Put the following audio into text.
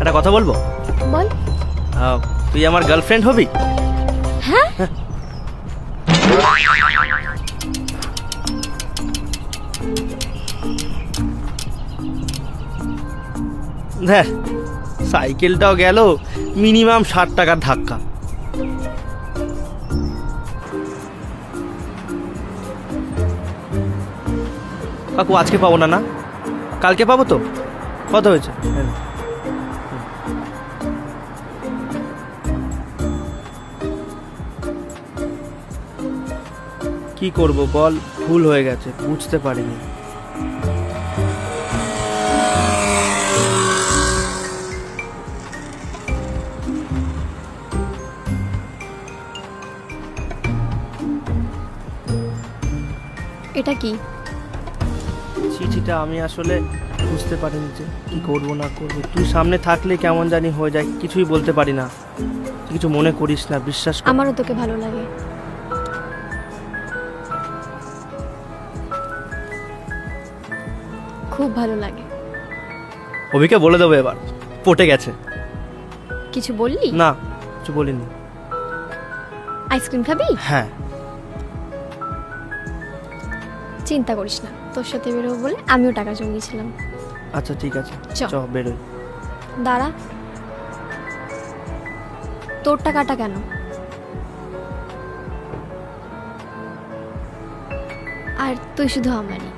একটা কথা বলবো? বল। তুই আমার গার্লফ্রেন্ড হবি? হ্যাঁ? দেখ, সাইকেলটাও গেল মিনিমাম 60 টাকার ধাক্কা। কাকু আজকে পাবো না, না কালকে পাবো তো? কত হয়েছে? কি করব বল, ভুল হয়ে গেছে, বুঝতে পারিনি। এটা কি? চিঠিটা আমি আসলে বুঝতে পারিনি যে কি করব না করব। তুই সামনে থাকলে কেমন জানি হয়ে যায়, কিছুই বলতে পারি না। কিছু মনে করিস না, বিশ্বাস কর। আমারও তোকে ভালো লাগে। খুব ভালো লাগে। অভিকে বলে দেবো এবার, পটে গেছে। কিছু বললি? না, কিছু বলিনি। আইসক্রিম খাবি? হ্যাঁ। চিন্তা করিস না, তোর সাথে বেরোবো বলে আমিও টাকা জমিয়েছিলাম। আচ্ছা ঠিক আছে, চ। চ বেরোই। দাঁড়া, তোর টাকাটা কেন? আর তুই শুধু আমারই।